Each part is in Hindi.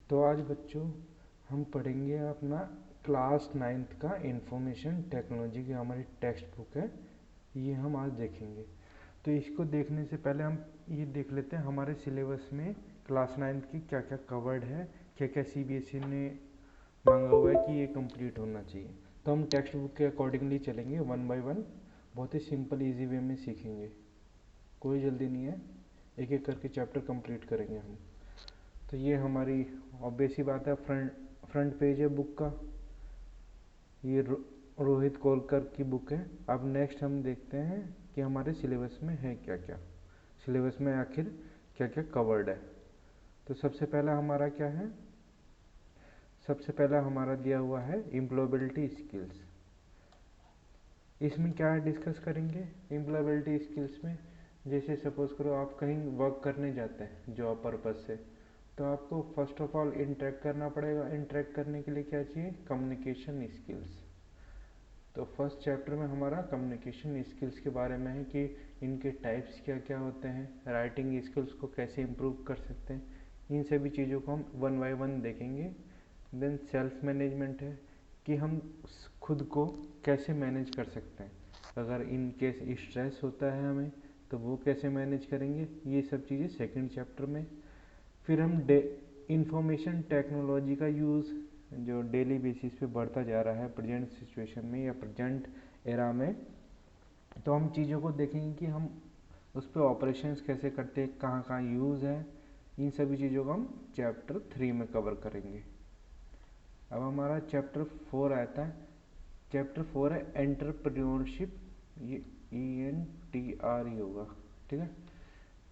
तो आज बच्चों हम पढ़ेंगे अपना क्लास 9th का इंफॉर्मेशन टेक्नोलॉजी की हमारी टेक्स्ट बुक है, ये हम आज देखेंगे। तो इसको देखने से पहले हम ये देख लेते हैं हमारे सिलेबस में क्लास 9th की क्या क्या कवर्ड है, क्या क्या सीबीएसई ने मांगा हुआ है कि ये कंप्लीट होना चाहिए। तो हम टेक्स्ट बुक के अकॉर्डिंगली चलेंगे, वन बाय वन, बहुत ही सिंपल इजी वे में सीखेंगे, कोई जल्दी नहीं है, एक एक करके चैप्टर कंप्लीट करेंगे हम। तो ये हमारी ऑब्वियस ही बात है, फ्रंट पेज है बुक का, ये रोहित कोलकर की बुक है। अब नेक्स्ट हम देखते हैं कि हमारे सिलेबस में है क्या क्या, सिलेबस में आखिर क्या क्या कवर्ड है। तो सबसे पहला हमारा क्या है, सबसे पहला हमारा दिया हुआ है एम्प्लॉयबिलिटी स्किल्स। इसमें क्या डिस्कस करेंगे एम्प्लॉयबिलिटी स्किल्स में? जैसे सपोज करो आप कहीं वर्क करने जाते हैं जॉब पर्पज़ से, तो आपको फर्स्ट ऑफ ऑल इंटरेक्ट करना पड़ेगा। इंटरेक्ट करने के लिए क्या चाहिए? Communication skills. तो फर्स्ट चैप्टर में हमारा कम्युनिकेशन स्किल्स के बारे में है कि इनके टाइप्स क्या क्या होते हैं, राइटिंग स्किल्स को कैसे इम्प्रूव कर सकते हैं, इन सभी चीज़ों को हम वन बाय वन देखेंगे। देन सेल्फ मैनेजमेंट है कि हम खुद को कैसे मैनेज कर सकते हैं, अगर इन केस स्ट्रेस होता है हमें तो वो कैसे मैनेज करेंगे, ये सब चीज़ें सेकंड चैप्टर में। फिर हम इंफॉर्मेशन टेक्नोलॉजी का यूज़ जो डेली बेसिस पे बढ़ता जा रहा है प्रेजेंट सिचुएशन में या प्रेजेंट एरा में, तो हम चीज़ों को देखेंगे कि हम उस पर ऑपरेशंस कैसे करते हैं, कहाँ कहाँ यूज़ है, इन सभी चीज़ों को हम चैप्टर 3 में कवर करेंगे। अब हमारा चैप्टर 4 आता है। चैप्टर 4 है एंटरप्रेन्योरशिप, ये ENTRE होगा, ठीक है।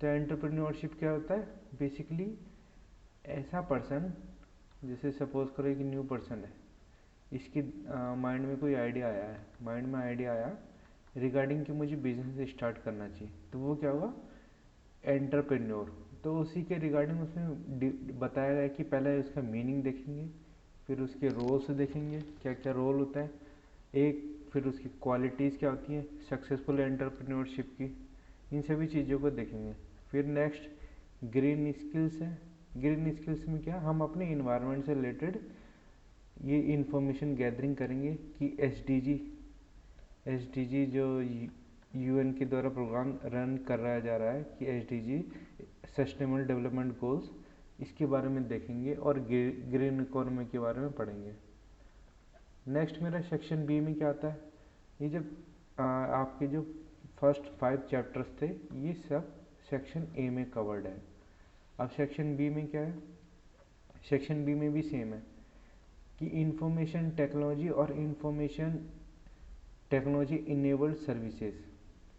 तो एंटरप्रेन्योरशिप क्या होता है? बेसिकली ऐसा पर्सन, जैसे सपोज करो एक न्यू पर्सन है, इसकी माइंड में कोई आइडिया आया है, माइंड में आइडिया आया रिगार्डिंग कि मुझे बिजनेस स्टार्ट करना चाहिए, तो वो क्या हुआ? एंटरप्रेन्योर। तो उसी के रिगार्डिंग उसमें बताया गया कि पहले उसका मीनिंग देखेंगे, फिर उसके रोल्स देखेंगे, क्या क्या रोल होता है एक, फिर उसकी क्वालिटीज़ क्या होती हैं सक्सेसफुल एंटरप्रेन्योरशिप की, इन सभी चीज़ों को देखेंगे। फिर नेक्स्ट ग्रीन स्किल्स है। ग्रीन स्किल्स में क्या, हम अपने इन्वायरमेंट से रिलेटेड ये इंफॉर्मेशन गैदरिंग करेंगे कि एसडीजी जो यूएन के द्वारा प्रोग्राम रन कराया जा रहा है कि एसडीजी सस्टेनेबल डेवलपमेंट गोल्स, इसके बारे में देखेंगे और ग्रीन इकोनॉमी के बारे में पढ़ेंगे। नेक्स्ट मेरा सेक्शन बी में क्या आता है, ये जब आपके जो फर्स्ट 5 चैप्टर्स थे ये सब सेक्शन ए में कवर्ड है। अब सेक्शन बी में क्या है? सेक्शन बी में भी सेम है कि इंफॉर्मेशन टेक्नोलॉजी और information technology enabled services,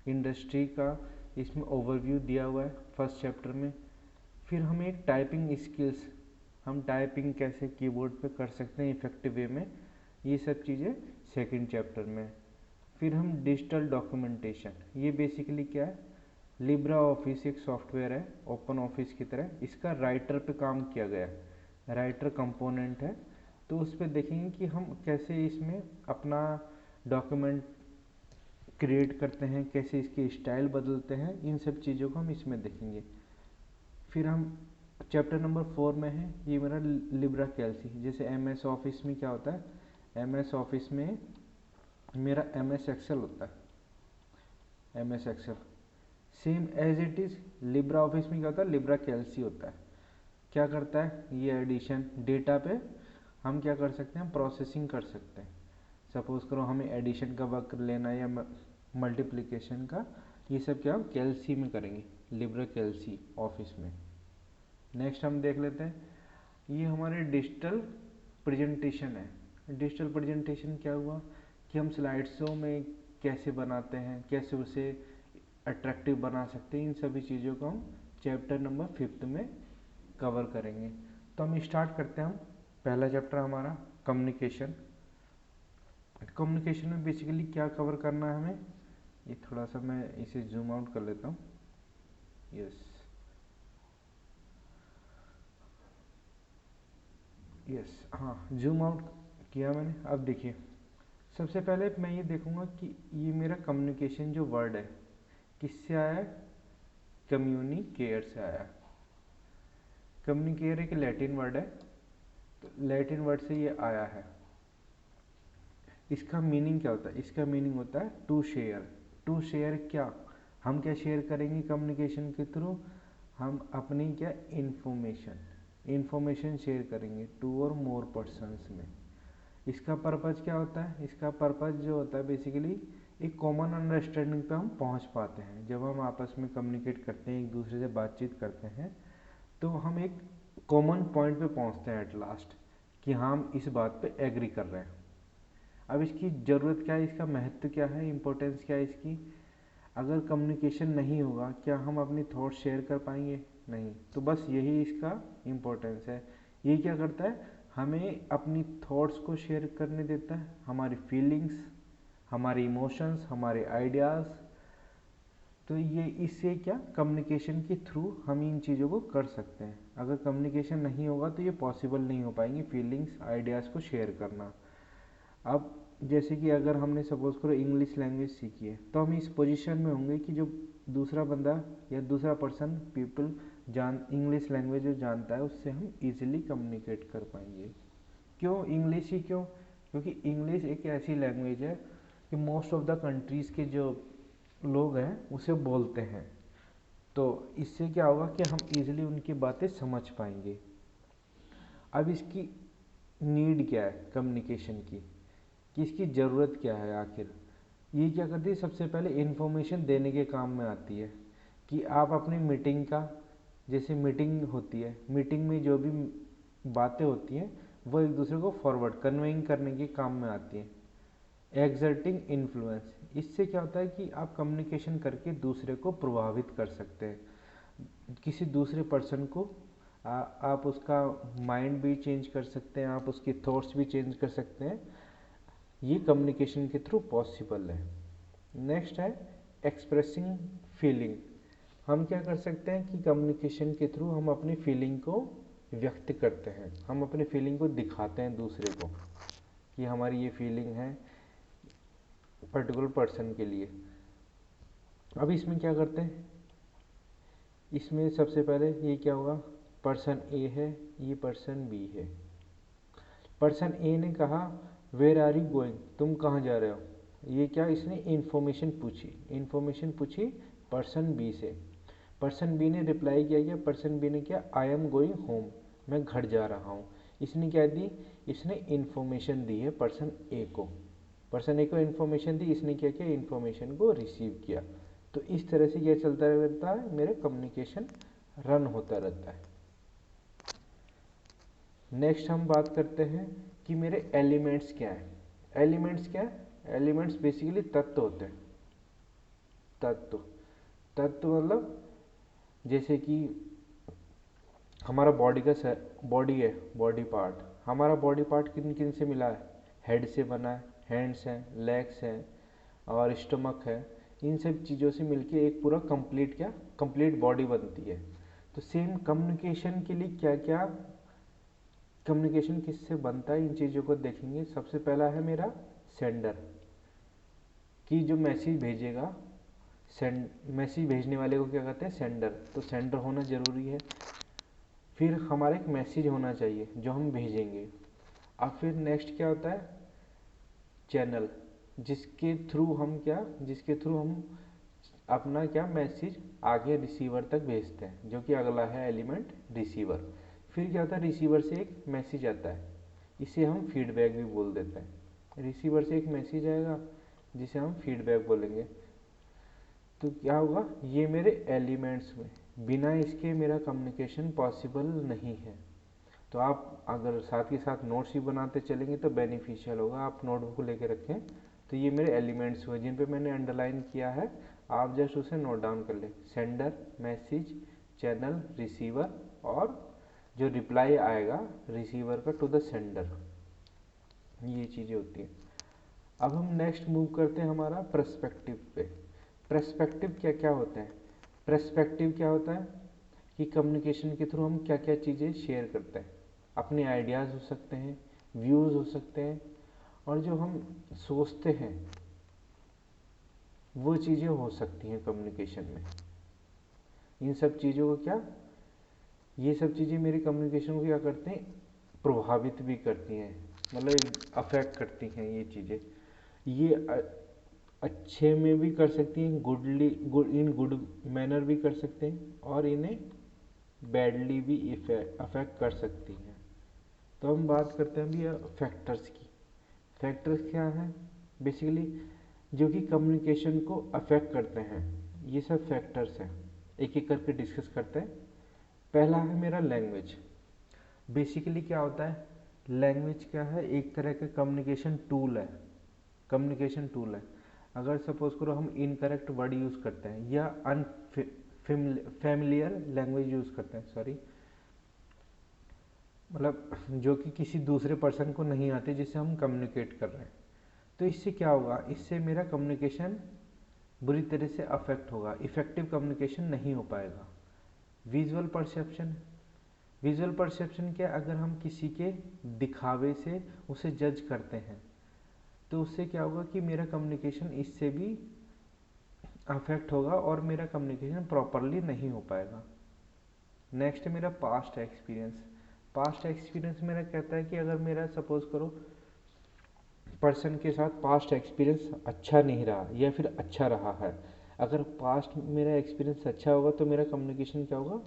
industry का इसमें ओवरव्यू दिया हुआ है फर्स्ट चैप्टर में। फिर हमें एक टाइपिंग स्किल्स, हम टाइपिंग कैसे कीबोर्ड पे कर सकते हैं इफेक्टिव वे में, ये सब चीज़ें सेकंड चैप्टर में। फिर हम डिजिटल डॉक्यूमेंटेशन, ये बेसिकली क्या है? लिब्रा ऑफिस एक सॉफ्टवेयर है ओपन ऑफिस की तरह, इसका राइटर पे काम किया गया, राइटर कंपोनेंट है। तो उस पर देखेंगे कि हम कैसे इसमें अपना डॉक्यूमेंट क्रिएट करते हैं, कैसे इसकी स्टाइल बदलते हैं, इन सब चीज़ों को हम इसमें देखेंगे। फिर हम चैप्टर नंबर 4 में है, ये मेरा लिब्रा कैल्सी। जैसे एमएस ऑफिस में क्या होता है, एमएस ऑफिस में मेरा एमएस एक्सेल होता है, MS Excel same as it is LibreOffice में क्या होता है? लिब्रा कैल्सी होता है। क्या करता है ये? एडिशन डेटा पे हम क्या कर सकते हैं? प्रोसेसिंग कर सकते हैं। सपोज करो हमें एडिशन का वर्क लेना है या मल्टीप्लिकेशन का, ये सब क्या हम कैल्सी में करेंगे, लिब्रा कैल्सी ऑफिस में। नेक्स्ट हम देख लेते हैं, ये हमारे डिजिटल प्रेजेंटेशन है। डिजिटल प्रेजेंटेशन क्या हुआ कि हम स्लाइड शो में कैसे बनाते हैं, कैसे उसे अट्रैक्टिव बना सकते हैं, इन सभी चीज़ों को हम चैप्टर नंबर 5 में कवर करेंगे। तो हम स्टार्ट करते हैं। हम पहला चैप्टर हमारा कम्युनिकेशन। कम्युनिकेशन में बेसिकली क्या कवर करना है हमें, ये थोड़ा सा मैं इसे जूम आउट कर लेता हूँ। यस यस, हाँ जूम आउट किया मैंने। अब देखिए, सबसे पहले मैं ये देखूंगा कि ये मेरा कम्युनिकेशन जो वर्ड है किससे आया है? कम्युनिकेयर से आया है। कम्युनिकेयर एक लैटिन वर्ड है तो लैटिन वर्ड से ये आया है। इसका मीनिंग क्या होता है? इसका मीनिंग होता है टू शेयर। टू शेयर क्या? हम क्या शेयर करेंगे कम्युनिकेशन के थ्रू? हम अपनी क्या इंफॉर्मेशन शेयर करेंगे टू और मोर पर्सन्स में। इसका पर्पज़ क्या होता है? इसका पर्पज़ जो होता है बेसिकली एक कॉमन अंडरस्टैंडिंग पे हम पहुंच पाते हैं। जब हम आपस में कम्युनिकेट करते हैं, एक दूसरे से बातचीत करते हैं, तो हम एक कॉमन पॉइंट पे पहुंचते हैं एट लास्ट कि हम इस बात पे एग्री कर रहे हैं। अब इसकी ज़रूरत क्या है? इसका महत्व क्या है? इम्पोर्टेंस क्या है इसकी? अगर कम्युनिकेशन नहीं होगा, क्या हम अपनी थॉट्स शेयर कर पाएंगे? नहीं। तो बस यही इसका इम्पोर्टेंस है। ये क्या करता है? हमें अपनी थॉट्स को शेयर करने देता है, हमारी फीलिंग्स, हमारे इमोशंस, हमारे आइडियाज़। तो ये इससे क्या कम्युनिकेशन के थ्रू हम इन चीज़ों को कर सकते हैं। अगर कम्युनिकेशन नहीं होगा तो ये पॉसिबल नहीं हो पाएंगे फीलिंग्स, आइडियाज़ को शेयर करना। अब जैसे कि अगर हमने सपोज करो इंग्लिश लैंग्वेज सीखी है, तो हम इस पोजीशन में होंगे कि जो दूसरा बंदा या दूसरा पर्सन पीपल इंग्लिश लैंग्वेज जो जानता है, उससे हम इजीली कम्युनिकेट कर पाएंगे। क्यों इंग्लिश ही? क्यों? क्योंकि इंग्लिश एक ऐसी लैंग्वेज है कि मोस्ट ऑफ द कंट्रीज़ के जो लोग हैं उसे बोलते हैं। तो इससे क्या होगा कि हम इजीली उनकी बातें समझ पाएंगे। अब इसकी नीड क्या है कम्युनिकेशन की, कि इसकी ज़रूरत क्या है आखिर? ये क्या करती है? सबसे पहले इन्फॉर्मेशन देने के काम में आती है। कि आप अपनी मीटिंग का, जैसे मीटिंग होती है, मीटिंग में जो भी बातें होती हैं वो एक दूसरे को फॉरवर्ड कन्वेइंग करने के काम में आती हैं। एक्सर्टिंग इन्फ्लुएंस, इससे क्या होता है कि आप कम्युनिकेशन करके दूसरे को प्रभावित कर सकते हैं। किसी दूसरे पर्सन को आप उसका माइंड भी चेंज कर सकते हैं, आप उसके थॉट्स भी चेंज कर सकते हैं। ये कम्युनिकेशन के थ्रू पॉसिबल है। नेक्स्ट है एक्सप्रेसिंग फीलिंग। हम क्या कर सकते हैं कि कम्युनिकेशन के थ्रू हम अपनी फीलिंग को व्यक्त करते हैं, हम अपनी फीलिंग को दिखाते हैं दूसरे को कि हमारी ये फीलिंग है पर्टिकुलर पर्सन के लिए। अब इसमें क्या करते हैं? इसमें सबसे पहले ये क्या होगा? पर्सन ए है, ये पर्सन बी है। पर्सन ए ने कहा वेयर आर यू गोइंग, तुम कहाँ जा रहे हो? ये क्या? इसने इन्फॉर्मेशन पूछी पर्सन बी से। पर्सन बी ने रिप्लाई किया पर्सन बी ने क्या? आई एम गोइंग होम, मैं घर जा रहा हूँ। इसने क्या दी? इसने इन्फॉर्मेशन दी है पर्सन ए को। पर्सन ए को इन्फॉर्मेशन दी, इसने क्या किया? इन्फॉर्मेशन को रिसीव किया। तो इस तरह से क्या चलता रहता है? मेरा कम्युनिकेशन रन होता रहता है। नेक्स्ट हम बात करते हैं कि मेरे एलिमेंट्स क्या है। एलिमेंट्स क्या है? एलिमेंट्स बेसिकली तत्व होते हैं। तत्व मतलब जैसे कि हमारा बॉडी है, बॉडी पार्ट। हमारा बॉडी पार्ट किन किन से मिला है? हेड से बना है, हैंड्स हैं, लेग्स हैं और स्टमक है। इन सब चीज़ों से मिलके एक पूरा कंप्लीट बॉडी बनती है। तो सेम कम्युनिकेशन के लिए क्या क्या कम्युनिकेशन किससे बनता है, इन चीज़ों को देखेंगे। सबसे पहला है मेरा सेंडर, कि जो मैसेज भेजेगा, मैसेज भेजने वाले को क्या कहते हैं? सेंडर। तो सेंडर होना ज़रूरी है। फिर हमारा एक मैसेज होना चाहिए जो हम भेजेंगे। अब फिर नेक्स्ट क्या होता है? चैनल, जिसके थ्रू हम अपना क्या मैसेज आगे रिसीवर तक भेजते हैं, जो कि अगला है एलिमेंट रिसीवर। फिर क्या होता है? रिसीवर से एक मैसेज आता है, इसे हम फीडबैक भी बोल देते हैं। रिसीवर से एक मैसेज आएगा जिसे हम फीडबैक बोलेंगे। तो क्या होगा? ये मेरे एलिमेंट्स में, बिना इसके मेरा कम्युनिकेशन पॉसिबल नहीं है। तो आप अगर साथ के साथ नोट्स भी बनाते चलेंगे तो बेनिफिशियल होगा। आप नोटबुक लेके रखें। तो ये मेरे एलिमेंट्स हुए जिन पे मैंने अंडरलाइन किया है, आप जस्ट उसे नोट डाउन कर लें। सेंडर, मैसेज, चैनल, रिसीवर और जो रिप्लाई आएगा रिसीवर का टू द सेंडर, ये चीज़ें होती हैं। अब हम नेक्स्ट मूव करते हैं हमारा पर्सपेक्टिव पे। पर्सपेक्टिव क्या क्या होते हैं? पर्सपेक्टिव क्या होता है कि कम्युनिकेशन के थ्रू हम क्या क्या चीज़ें शेयर करते हैं। अपने आइडियाज़ हो सकते हैं, व्यूज़ हो सकते हैं, और जो हम सोचते हैं वो चीज़ें हो सकती हैं कम्युनिकेशन में। इन सब चीज़ों को क्या, ये सब चीज़ें मेरे कम्युनिकेशन को क्या करते हैं? प्रभावित भी करती हैं, मतलब अफेक्ट करती हैं ये चीज़ें। ये अच्छे में भी कर सकती हैं, इन गुड मैनर भी कर सकते हैं, और इन्हें बैडली भी अफेक्ट कर सकती हैं। तो हम बात करते हैं अभी फैक्टर्स की। फैक्टर्स क्या हैं? बेसिकली जो कि कम्युनिकेशन को अफेक्ट करते हैं, ये सब फैक्टर्स हैं। एक एक करके डिस्कस करते हैं। पहला है मेरा लैंग्वेज। बेसिकली क्या होता है? लैंग्वेज क्या है? एक तरह का कम्युनिकेशन टूल है। कम्युनिकेशन टूल है। अगर सपोज करो हम इनकरेक्ट वर्ड यूज़ करते हैं या अनफेमिलियर लैंग्वेज यूज़ करते हैं, सॉरी, मतलब जो कि किसी दूसरे पर्सन को नहीं आते, जिससे हम कम्युनिकेट कर रहे हैं, तो इससे क्या होगा? इससे मेरा कम्युनिकेशन बुरी तरह से अफेक्ट होगा, इफेक्टिव कम्युनिकेशन नहीं हो पाएगा। Visual perception. विजुअल परसेप्शन क्या? अगर हम किसी के दिखावे से उसे जज करते हैं, तो उससे क्या होगा कि मेरा कम्युनिकेशन इससे भी अफेक्ट होगा और मेरा कम्युनिकेशन प्रॉपरली नहीं हो पाएगा। नेक्स्ट है मेरा पास्ट एक्सपीरियंस। पास्ट एक्सपीरियंस मेरा कहता है कि अगर मेरा सपोज करो पर्सन के साथ पास्ट एक्सपीरियंस अच्छा नहीं रहा या फिर अच्छा रहा है, अगर पास्ट मेरा एक्सपीरियंस अच्छा होगा तो मेरा कम्युनिकेशन क्या होगा?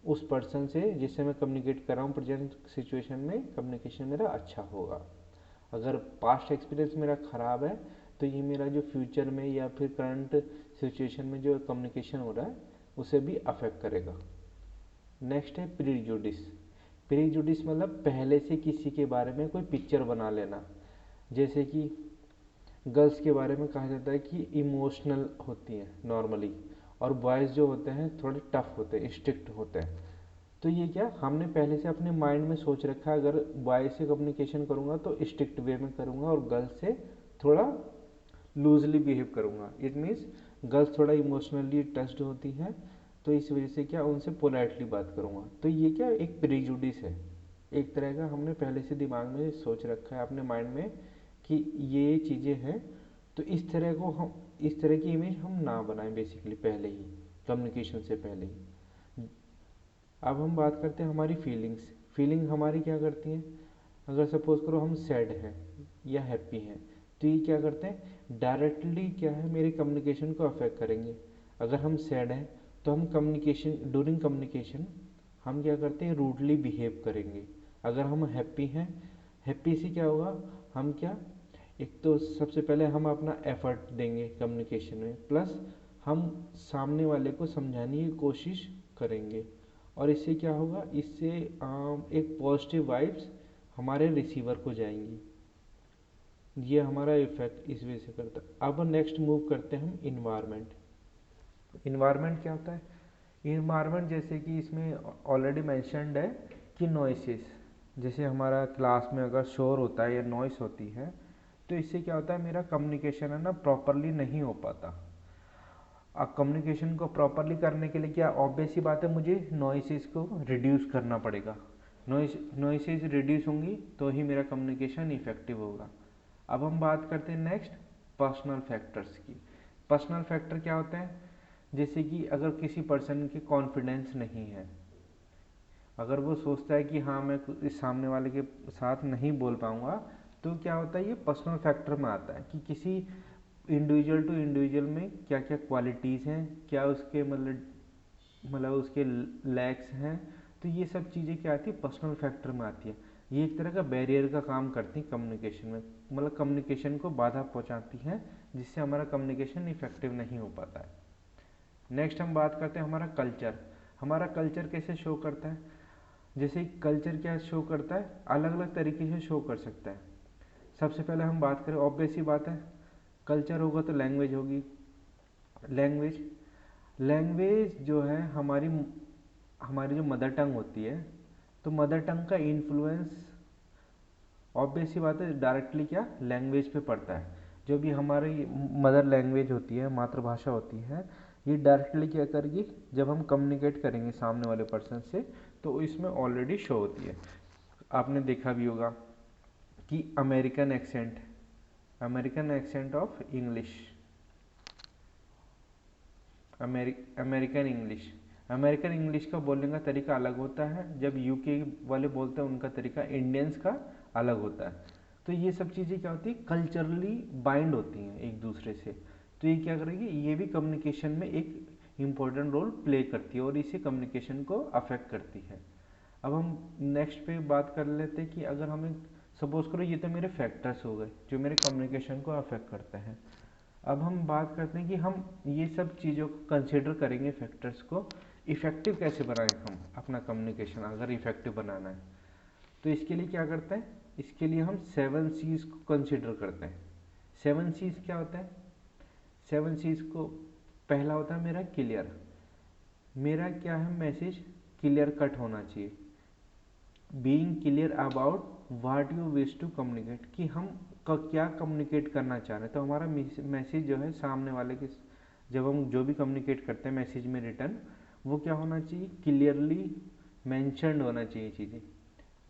उस पर्सन से जिससे मैं कम्युनिकेट कर रहा हूँ प्रेजेंट सिचुएशन में, कम्युनिकेशन मेरा अच्छा होगा। अगर पास्ट एक्सपीरियंस मेरा ख़राब है तो ये मेरा जो फ्यूचर में या फिर करंट सिचुएशन में जो कम्युनिकेशन हो रहा है उसे भी अफेक्ट करेगा। नेक्स्ट है प्रीजुडिस। प्रीजुडिस मतलब पहले से किसी के बारे में कोई पिक्चर बना लेना। जैसे कि गर्ल्स के बारे में कहा जाता है कि इमोशनल होती हैं नॉर्मली, और बॉयज़ जो होते हैं थोड़े टफ होते हैं, स्ट्रिक्ट होते हैं। तो ये क्या हमने पहले से अपने माइंड में सोच रखा है, अगर बॉय से कम्युनिकेशन करूँगा तो स्ट्रिक्ट वे में करूँगा और गर्ल्स से थोड़ा लूजली बिहेव करूँगा। इट मीन्स गर्ल्स थोड़ा इमोशनली टच्ड होती हैं, तो इस वजह से क्या उनसे पोलाइटली बात करूँगा। तो ये क्या एक प्रेजुडिस है, एक तरह का हमने पहले से दिमाग में सोच रखा है अपने माइंड में कि ये चीज़ें हैं, तो इस तरह को हम, इस तरह की इमेज हम ना बनाएं बेसिकली पहले ही, कम्युनिकेशन से पहले ही। अब हम बात करते हैं हमारी फीलिंग्स। फीलिंग हमारी क्या करती हैं? अगर सपोज करो हम सैड हैं या हैप्पी हैं, तो ये क्या करते हैं? डायरेक्टली क्या है, मेरे कम्युनिकेशन को अफेक्ट करेंगे। अगर हम सैड हैं तो हम ड्यूरिंग कम्युनिकेशन हम क्या करते हैं? रूडली बिहेव करेंगे। अगर हम हैप्पी हैं, हैप्पी से क्या होगा? हम क्या, एक तो सबसे पहले हम अपना एफर्ट देंगे कम्युनिकेशन में, प्लस हम सामने वाले को समझाने की कोशिश करेंगे, और इससे क्या होगा? इससे एक पॉजिटिव वाइब्स हमारे रिसीवर को जाएंगी। ये हमारा इफेक्ट इस वजह से करता है। अब नेक्स्ट मूव करते हैं हम इन्वायरमेंट। इन्वायरमेंट क्या होता है? इन्वायरमेंट जैसे कि इसमें ऑलरेडी मैंशनड है कि नॉइसेस, जैसे हमारा क्लास में अगर शोर होता है या नॉइस होती है, तो इससे क्या होता है? मेरा कम्युनिकेशन है ना प्रॉपरली नहीं हो पाता। अब कम्युनिकेशन को प्रॉपरली करने के लिए क्या ऑब्वियस ही बात है, मुझे नॉइसेस को रिड्यूस करना पड़ेगा। नॉइसेस रिड्यूस होंगी तो ही मेरा कम्युनिकेशन इफेक्टिव होगा। अब हम बात करते हैं नेक्स्ट पर्सनल फैक्टर्स की। पर्सनल फैक्टर क्या होते हैं? जैसे कि अगर किसी पर्सन के कॉन्फिडेंस नहीं है, अगर वो सोचता है कि हाँ मैं इस सामने वाले के साथ नहीं बोल पाऊँगा, तो क्या होता है? ये पर्सनल फैक्टर में आता है कि किसी इंडिविजुअल टू इंडिविजुअल में क्या क्या क्वालिटीज़ हैं, क्या उसके मतलब उसके लैक्स हैं। तो ये सब चीज़ें क्या आती है? पर्सनल फैक्टर में आती है। ये एक तरह का बैरियर का काम करती हैं कम्युनिकेशन में, मतलब कम्युनिकेशन को बाधा पहुंचाती हैं, जिससे हमारा कम्युनिकेशन इफेक्टिव नहीं हो पाता है। नेक्स्ट हम बात करते हैं हमारा कल्चर। हमारा कल्चर कैसे शो करता है? जैसे कल्चर क्या शो करता है? अलग अलग तरीके से शो कर सकता है। सबसे पहले हम बात करें, ऑब्वियस ही बात है, कल्चर होगा तो लैंग्वेज होगी। लैंग्वेज लैंग्वेज जो है हमारी हमारी जो मदर टंग होती है, तो मदर टंग का इन्फ्लुएंस ऑब्वियस ही बात है डायरेक्टली क्या लैंग्वेज पे पड़ता है। जो भी हमारी मदर लैंग्वेज होती है, मातृभाषा होती है, ये डायरेक्टली क्या करेगी? जब हम कम्युनिकेट करेंगे सामने वाले पर्सन से, तो इसमें ऑलरेडी शो होती है। आपने देखा भी होगा कि American accent of English, American English, American English का बोलने का तरीका अलग होता है, जब यूके वाले बोलते हैं उनका तरीका इंडियंस का अलग होता है। तो ये सब चीज़ें क्या होती है, कल्चरली बाइंड होती हैं एक दूसरे से। तो ये क्या करेगी, ये भी कम्युनिकेशन में एक इम्पोर्टेंट रोल प्ले करती है और इसी कम्युनिकेशन को अफेक्ट करती है। अब हम नेक्स्ट पे बात कर लेते हैं कि अगर हमें सपोज करो ये तो मेरे फैक्टर्स हो गए जो मेरे कम्युनिकेशन को अफेक्ट करते हैं। अब हम बात करते हैं कि हम ये सब चीज़ों को कंसिडर करेंगे, फैक्टर्स को इफ़ेक्टिव कैसे बनाएं हम अपना कम्युनिकेशन अगर इफ़ेक्टिव बनाना है। तो इसके लिए क्या करते हैं, इसके लिए हम 7 C's को कंसिडर करते हैं। 7 C's क्या होता है, 7 C's को पहला होता है मेरा क्लियर। मेरा क्या है, मैसेज क्लियर कट होना चाहिए। Being clear about what you wish to communicate, कि हम क्या कम्युनिकेट करना चाह रहे हैं। तो हमारा मैसेज जो है सामने वाले के, जब हम जो भी कम्युनिकेट करते हैं मैसेज में रिटर्न, वो क्या होना चाहिए, क्लियरली मैंशनड होना चाहिए चीज़ें,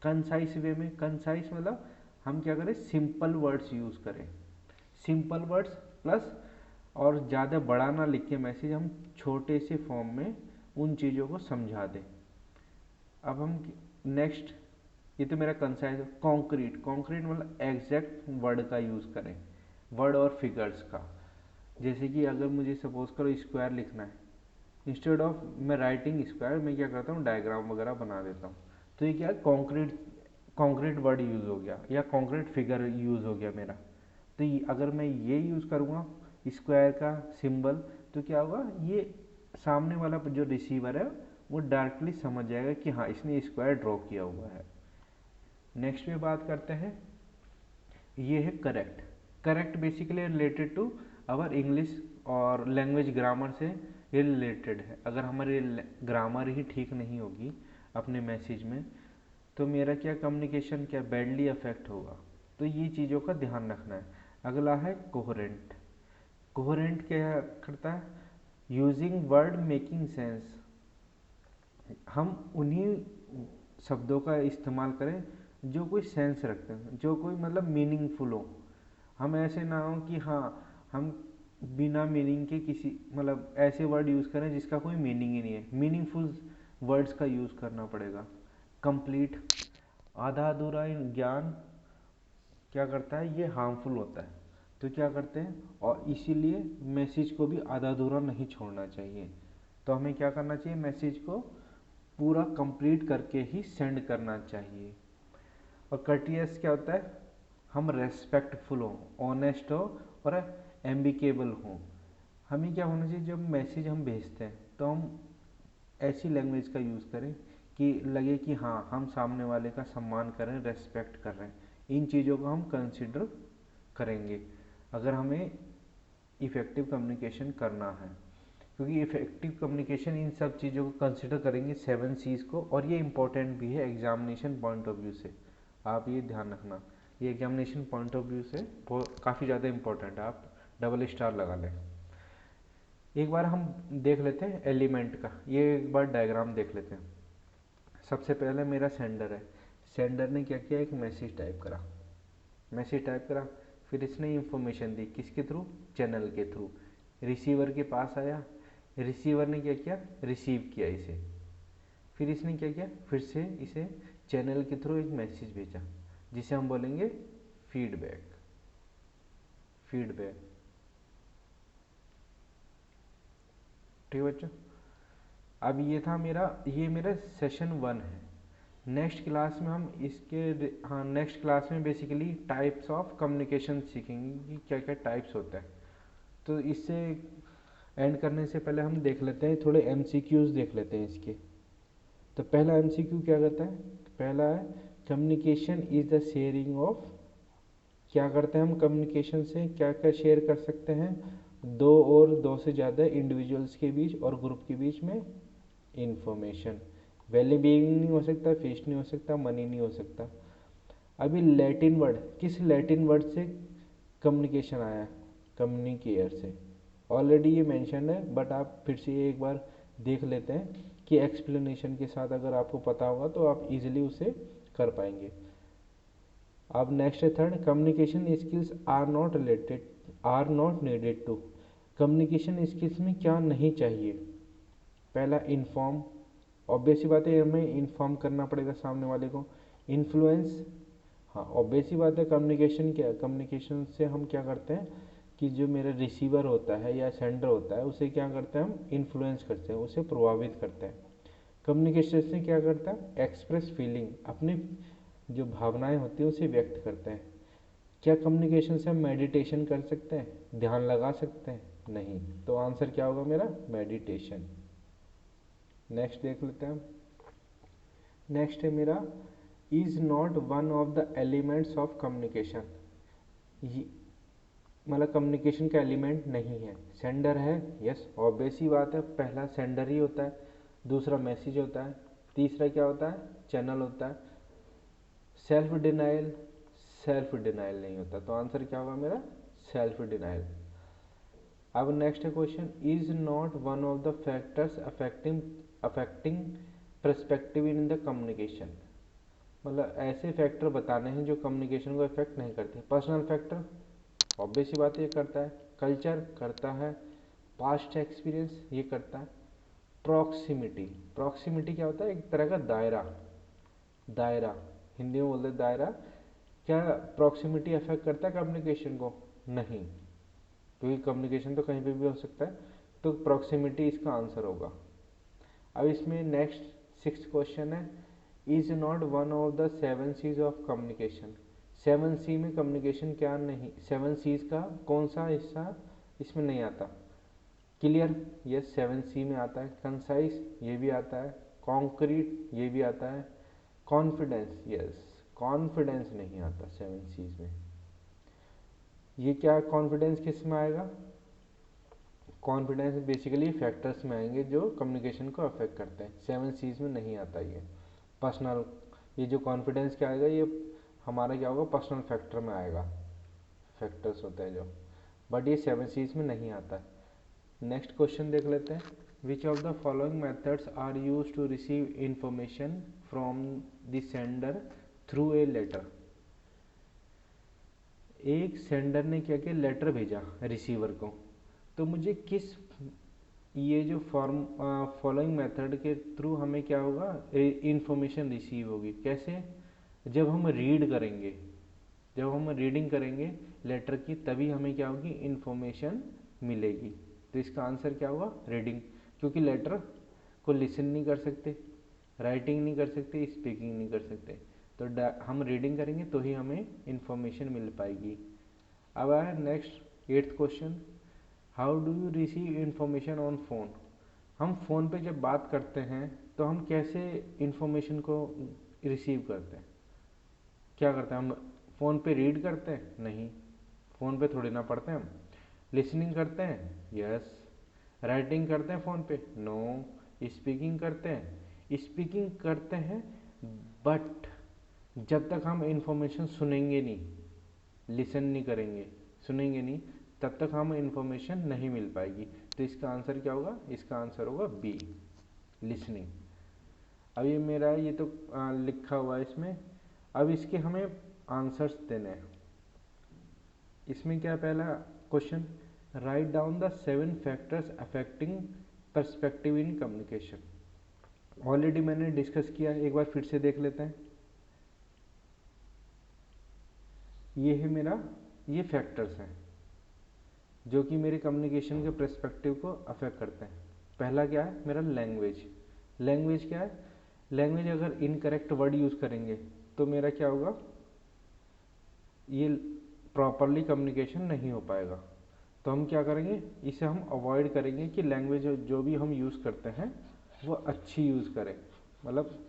कंसाइज वे में। कंसाइज मतलब हम क्या करें, सिंपल वर्ड्स यूज़ करें, सिंपल वर्ड्स प्लस, और ज़्यादा बड़ा ना लिख के मैसेज, हम छोटे से फॉर्म में उन चीज़ों को समझा दें। अब हम नेक्स्ट, ये तो मेरा कंसाइज। कॉन्क्रीट, कॉन्क्रीट मतलब एग्जैक्ट वर्ड का यूज़ करें, वर्ड और फिगर्स का। जैसे कि अगर मुझे सपोज करो स्क्वायर लिखना है, इंस्टेड ऑफ मैं राइटिंग स्क्वायर, मैं क्या करता हूँ डायग्राम वगैरह बना देता हूँ। तो ये क्या है, कॉन्क्रीट वर्ड यूज़ हो गया या कॉन्क्रीट फिगर यूज़ हो गया मेरा। तो अगर मैं ये यूज़ करूँगा स्क्वायर का सिंबल, तो क्या होगा, ये सामने वाला जो रिसीवर है वो डायरेक्टली समझ जाएगा कि हाँ इसने स्क्वायर ड्रॉ किया हुआ है। नेक्स्ट पे बात करते हैं, ये है correct. Correct basically related to our English और लैंग्वेज ग्रामर से ये रिलेटेड है। अगर हमारी ग्रामर ही ठीक नहीं होगी अपने मैसेज में, तो मेरा क्या कम्युनिकेशन क्या बैडली अफेक्ट होगा। तो ये चीज़ों का ध्यान रखना है। अगला है कोहेरेंट। कोहेरेंट क्या करता है, यूजिंग वर्ड मेकिंग सेंस। हम उन्हीं शब्दों का इस्तेमाल करें जो कोई सेंस रखते हैं, जो कोई मतलब मीनिंगफुल हो। हम ऐसे ना हो कि हाँ हम बिना मीनिंग के किसी मतलब ऐसे वर्ड यूज़ करें जिसका कोई मीनिंग ही नहीं है। मीनिंगफुल वर्ड्स का यूज़ करना पड़ेगा। कंप्लीट, आधा अधूरा ज्ञान क्या करता है, ये हार्मफुल होता है। तो क्या करते हैं, और इसीलिए मैसेज को भी आधा अधूरा नहीं छोड़ना चाहिए। तो हमें क्या करना चाहिए, मैसेज को पूरा कंप्लीट करके ही सेंड करना चाहिए। और कर्टियस क्या होता है, हम रेस्पेक्टफुल हों, ऑनेस्ट हो और एम्बिकेबल हों। हमें क्या होना चाहिए, जब मैसेज हम भेजते हैं तो हम ऐसी लैंग्वेज का यूज़ करें कि लगे कि हाँ हम सामने वाले का सम्मान कर रहे हैं, रेस्पेक्ट कर रहे हैं। इन चीज़ों को हम कंसिडर करेंगे अगर हमें इफ़ेक्टिव कम्युनिकेशन करना है, क्योंकि इफ़ेक्टिव कम्युनिकेशन इन सब चीज़ों को कंसिडर करेंगे 7 C's को। और ये इंपॉर्टेंट भी है एग्जामिनेशन पॉइंट ऑफ व्यू से, आप ये ध्यान रखना। ये एग्जामिनेशन पॉइंट ऑफ व्यू से काफ़ी ज़्यादा इंपॉर्टेंट है, आप डबल स्टार लगा लें। एक बार हम देख लेते हैं एलिमेंट का, ये एक बार डायग्राम देख लेते हैं। सबसे पहले मेरा सेंडर है, सेंडर ने क्या किया, एक मैसेज टाइप करा, मैसेज टाइप करा, फिर इसने इंफॉर्मेशन दी, किसके थ्रू, चैनल के थ्रू। रिसीवर के पास आया, रिसीवर ने क्या किया, रिसीव किया इसे। फिर इसने क्या किया, फिर से इसे चैनल के थ्रू एक मैसेज भेजा जिसे हम बोलेंगे फीडबैक। फीडबैक, ठीक है बच्चों। अब ये था मेरा, ये मेरा सेशन 1 है। नेक्स्ट क्लास में हम इसके, हाँ नेक्स्ट क्लास में बेसिकली टाइप्स ऑफ कम्युनिकेशन सीखेंगे कि क्या क्या टाइप्स होता है। तो इससे एंड करने से पहले हम देख लेते हैं थोड़े MCQs देख लेते हैं इसके। तो पहला MCQ क्या कहता है, पहला है communication is the sharing of. क्या करते हैं हम कम्युनिकेशन से, क्या क्या शेयर कर सकते हैं, दो और दो से ज़्यादा इंडिविजुअल्स के बीच और ग्रुप के बीच में इंफॉर्मेशन। वैल्यू बीइंग नहीं हो सकता, फेस नहीं हो सकता, मनी नहीं हो सकता। अभी लैटिन वर्ड, किस लैटिन वर्ड से कम्युनिकेशन आया, कम्युनिकेयर से। ऑलरेडी ये मेंशन है बट आप फिर से एक बार देख लेते हैं कि एक्सप्लेनेशन के साथ अगर आपको पता होगा तो आप इजीली उसे कर पाएंगे। अब नेक्स्ट है third, communication skills are not needed to. Communication skills में क्या नहीं चाहिए, पहला इन्फॉर्म, ऑब्वियस सी बात है हमें इन्फॉर्म करना पड़ेगा सामने वाले को। इन्फ्लुएंस, हाँ ऑब्वियस सी बात है। कम्युनिकेशन क्या है, कम्युनिकेशन से हम क्या करते हैं कि जो मेरा रिसीवर होता है या सेंडर होता है उसे क्या करते हैं हम इन्फ्लुएंस करते हैं, उसे प्रभावित करते हैं। कम्युनिकेशन से क्या करता है, एक्सप्रेस फीलिंग, अपनी जो भावनाएं होती है उसे व्यक्त करते हैं। क्या कम्युनिकेशन से हम मेडिटेशन कर सकते हैं, ध्यान लगा सकते हैं? नहीं। तो आंसर क्या होगा मेरा, मेडिटेशन। नेक्स्ट देख लेते हैं। नेक्स्ट है मेरा, is not one of the elements of communication. मतलब कम्युनिकेशन का एलिमेंट नहीं है, सेंडर है। यस ऑब्वियस ही बात है, पहला सेंडर ही होता है, दूसरा मैसेज होता है, तीसरा क्या होता है, चैनल होता है। सेल्फ डिनाइल, सेल्फ डिनाइल नहीं होता, तो आंसर क्या होगा मेरा, सेल्फ डिनाइल। अब नेक्स्ट है question, is not one of the factors affecting affecting perspective in the communication. मतलब ऐसे फैक्टर बताने हैं जो कम्युनिकेशन को इफेक्ट नहीं करते। पर्सनल फैक्टर, ऑब्वियस सी बात है ये करता है। कल्चर करता है। पास्ट एक्सपीरियंस ये करता है। प्रॉक्सिमिटी, प्रॉक्सिमिटी क्या होता है, एक तरह का दायरा, दायरा हिंदी में बोलते हैं दायरा। क्या प्रॉक्सिमिटी अफेक्ट करता है कम्युनिकेशन को? नहीं, क्योंकि कम्युनिकेशन तो कहीं पे भी हो सकता है, तो प्रॉक्सिमिटी इसका आंसर होगा। अब इसमें नेक्स्ट 6th क्वेश्चन है, is not one of the 7 Cs of communication. 7 C में कम्युनिकेशन क्या नहीं, 7 सीज का कौन सा हिस्सा इसमें नहीं आता? क्लियर, यस 7 सी में आता है। कंसाइज ये भी आता है। कॉन्क्रीट ये भी आता है। कॉन्फिडेंस, यस कॉन्फिडेंस नहीं आता 7 सीज में। ये क्या कॉन्फिडेंस किस में आएगा, कॉन्फिडेंस बेसिकली फैक्टर्स में आएंगे जो कम्युनिकेशन को अफेक्ट करते हैं, 7 सीज में नहीं आता ये। पर्सनल, ये जो कॉन्फिडेंस क्या आएगा ये हमारा क्या होगा, पर्सनल फैक्टर में आएगा, फैक्टर्स होते हैं जो, बट ये 7 सीज में नहीं आता है। नेक्स्ट क्वेश्चन देख लेते हैं, which of the following methods are use to receive information from the sender through a letter. एक सेंडर ने क्या किया, लेटर भेजा रिसीवर को, तो मुझे किस, ये जो फॉलोइंग मेथड के थ्रू हमें क्या होगा, इंफॉर्मेशन रिसीव होगी। कैसे, जब हम रीड करेंगे, जब हम रीडिंग करेंगे लेटर की, तभी हमें क्या होगी, इंफॉर्मेशन मिलेगी। तो इसका आंसर क्या होगा, रीडिंग, क्योंकि लेटर को लिसन नहीं कर सकते, राइटिंग नहीं कर सकते, स्पीकिंग नहीं कर सकते, तो हम रीडिंग करेंगे तो ही हमें इंफॉर्मेशन मिल पाएगी। अब आया next 8th question, how do you receive information on phone. हम फ़ोन पे जब बात करते हैं तो हम कैसे इंफॉर्मेशन को रिसीव करते हैं, क्या करते हैं हम, फ़ोन पे रीड करते हैं? नहीं, फ़ोन पे थोड़ी ना पढ़ते हैं हम। लिसनिंग करते हैं? यस। राइटिंग करते हैं फ़ोन पे? नो। स्पीकिंग करते हैं? स्पीकिंग करते हैं, बट जब तक हम इंफॉर्मेशन सुनेंगे नहीं, लिसन नहीं करेंगे, सुनेंगे नहीं, तब तक हमें इंफॉर्मेशन नहीं मिल पाएगी। तो इसका आंसर क्या होगा, इसका आंसर होगा बी, लिसनिंग। अब ये मेरा ये तो लिखा हुआ है इसमें, अब इसके हमें आंसर्स देने हैं। इसमें क्या पहला question, write down the 7 factors affecting perspective in communication. Already मैंने डिस्कस किया, एक बार फिर से देख लेते हैं। ये है मेरा, ये फैक्टर्स हैं जो कि मेरे कम्युनिकेशन के पर्सपेक्टिव को अफेक्ट करते हैं। पहला क्या है मेरा, लैंग्वेज। लैंग्वेज क्या है, लैंग्वेज अगर इनकरेक्ट वर्ड यूज़ करेंगे तो मेरा क्या होगा, ये प्रॉपरली कम्युनिकेशन नहीं हो पाएगा। तो हम क्या करेंगे, इसे हम अवॉइड करेंगे कि लैंग्वेज जो भी हम यूज़ करते हैं वो अच्छी यूज़ करें, मतलब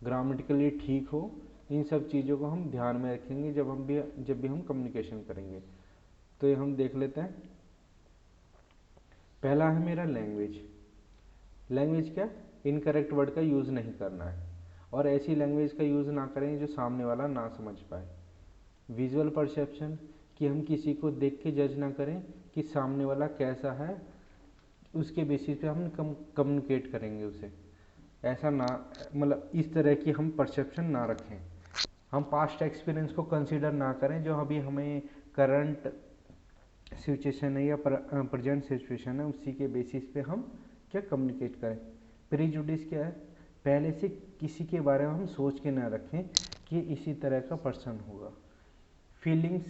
ग्रामेटिकली ठीक हो। इन सब चीज़ों को हम ध्यान में रखेंगे जब भी हम कम्युनिकेशन करेंगे। तो ये हम देख लेते हैं। पहला है मेरा लैंग्वेज। लैंग्वेज क्या, इनकरेक्ट वर्ड का यूज़ नहीं करना है, और ऐसी लैंग्वेज का यूज़ ना करें जो सामने वाला ना समझ पाए। विजुअल परसेप्शन, कि हम किसी को देख के जज ना करें कि सामने वाला कैसा है, उसके बेसिस पे हम कम्युनिकेट करेंगे उसे। ऐसा ना, मतलब इस तरह की हम परसेप्शन ना रखें। हम पास्ट एक्सपीरियंस को कंसीडर ना करें जो अभी हमें करंट सिचुएशन है या प्रेजेंट सिचुएशन है, उसी के बेसिस पे हम क्या कम्युनिकेट करें। प्रीजुडिस क्या है, पहले से किसी के बारे में हम सोच के ना रखें कि इसी तरह का पर्सन होगा। फीलिंग्स,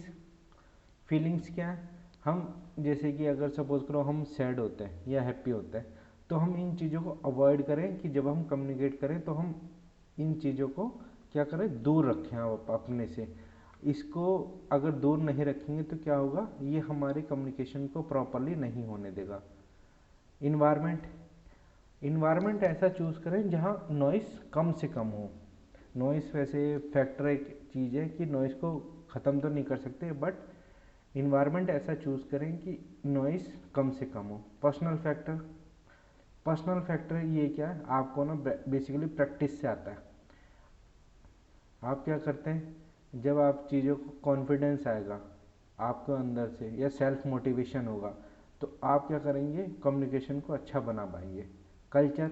फीलिंग्स क्या है, हम जैसे कि अगर सपोज करो हम सैड होते हैं या हैप्पी होते हैं, तो हम इन चीज़ों को अवॉइड करें कि जब हम कम्युनिकेट करें तो हम इन चीज़ों को क्या करें, दूर रखें अपने से। इसको अगर दूर नहीं रखेंगे तो क्या होगा, ये हमारे कम्युनिकेशन को प्रॉपरली नहीं होने देगा। इन्वायरमेंट, इन्वायरमेंट ऐसा चूज़ करें जहाँ नॉइस कम से कम हो। नॉइस वैसे फैक्टर एक चीज़ है कि नॉइस को ख़त्म तो नहीं कर सकते, बट इन्वायरमेंट ऐसा चूज़ करें कि नॉइस कम से कम हो। पर्सनल फैक्टर, पर्सनल फैक्टर ये क्या है, आपको ना बेसिकली प्रैक्टिस से आता है। आप क्या करते हैं, जब आप चीज़ों को कॉन्फिडेंस आएगा आपको अंदर से या सेल्फ मोटिवेशन होगा, तो आप क्या करेंगे, कम्युनिकेशन को अच्छा बना पाएंगे। कल्चर,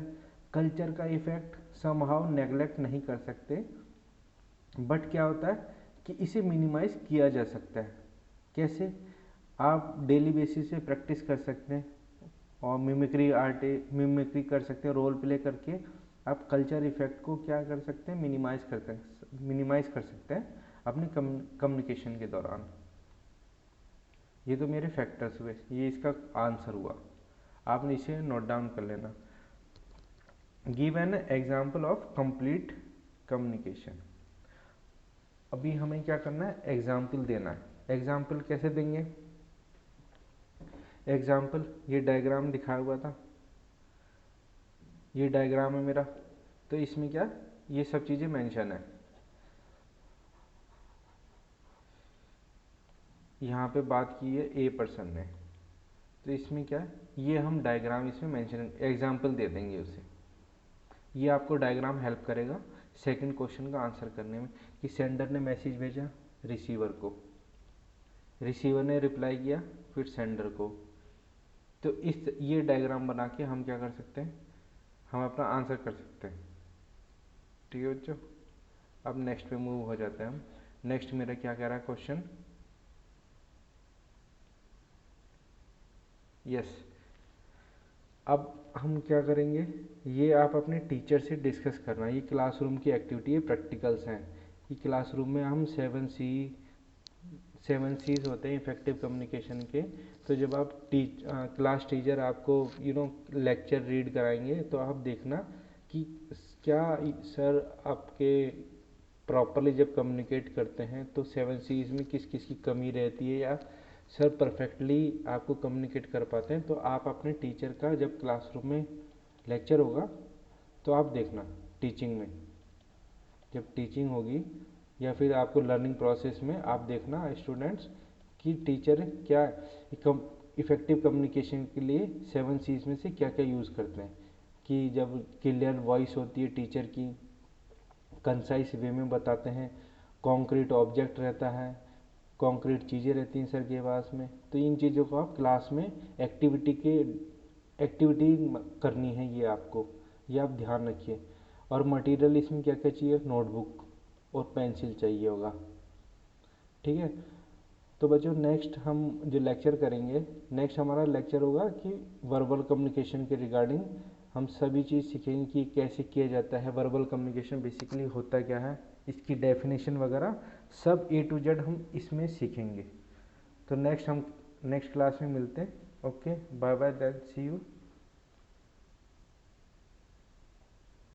कल्चर का इफेक्ट समहाउ नेगलेक्ट नहीं कर सकते, बट क्या होता है कि इसे मिनिमाइज किया जा सकता है। कैसे, आप डेली बेसिस पे प्रैक्टिस कर सकते हैं और मिमिक्री कर सकते हैं, रोल प्ले करके आप कल्चर इफेक्ट को क्या कर सकते हैं, मिनिमाइज कर सकते हैं अपने कम्युनिकेशन के दौरान। ये तो मेरे फैक्टर्स हुए, ये इसका आंसर हुआ, आपने इसे नोट डाउन कर लेना। Give an example of complete communication. अभी हमें क्या करना है, एग्जाम्पल देना है। एग्जाम्पल कैसे देंगे, एग्जाम्पल ये डायग्राम दिखाया हुआ था, ये डायग्राम है मेरा, तो इसमें क्या ये सब चीज़ें मेंशन है। यहाँ पे बात की है ए पर्सन ने, तो इसमें क्या है, ये हम डायग्राम इसमें मेंशन एग्जाम्पल दे देंगे उसे। ये आपको डायग्राम हेल्प करेगा सेकंड क्वेश्चन का आंसर करने में, कि सेंडर ने मैसेज भेजा रिसीवर को, रिसीवर ने रिप्लाई किया फिर सेंडर को। तो इस ये डायग्राम बना के हम क्या कर सकते हैं, हम अपना आंसर कर सकते हैं। ठीक है बच्चों, अब नेक्स्ट पे मूव हो जाते हैं हम। नेक्स्ट मेरा क्या कह रहा है क्वेश्चन, यस। अब हम क्या करेंगे, ये आप अपने टीचर से डिस्कस करना, ये क्लासरूम की एक्टिविटी है, प्रैक्टिकल्स हैं। ये क्लासरूम में हम 7 C's होते हैं इफेक्टिव कम्युनिकेशन के। तो जब आप क्लास टीचर आपको लेक्चर रीड कराएंगे, तो आप देखना कि क्या सर आपके प्रॉपरली जब कम्युनिकेट करते हैं तो 7 C's में किस किस की कमी रहती है, या सर परफेक्टली आपको कम्युनिकेट कर पाते हैं। तो आप अपने टीचर का जब क्लासरूम में लेक्चर होगा तो आप देखना, टीचिंग में जब टीचिंग होगी या फिर आपको लर्निंग प्रोसेस में आप देखना स्टूडेंट्स कि टीचर क्या इफ़ेक्टिव कम्युनिकेशन के लिए 7 C's में से क्या क्या यूज़ करते हैं। कि जब क्लियर वॉइस होती है टीचर की, कंसाइज वे में बताते हैं, कॉन्क्रीट ऑब्जेक्ट रहता है, कॉन्क्रीट चीज़ें रहती हैं सर के पास में। तो इन चीज़ों को आप क्लास में एक्टिविटी करनी है, ये आपको, ये आप ध्यान रखिए। और मटेरियल इसमें क्या क्या चाहिए, नोटबुक और पेंसिल चाहिए होगा। ठीक है, तो बच्चों नेक्स्ट हम जो लेक्चर करेंगे, नेक्स्ट हमारा लेक्चर होगा कि वर्बल कम्युनिकेशन के रिगार्डिंग हम सभी चीज़ सीखेंगे कि कैसे किया जाता है, वर्बल कम्युनिकेशन बेसिकली होता क्या है, इसकी डेफिनेशन वगैरह सब A to Z हम इसमें सीखेंगे। तो नेक्स्ट क्लास में मिलते हैं। Okay, bye bye, that see you.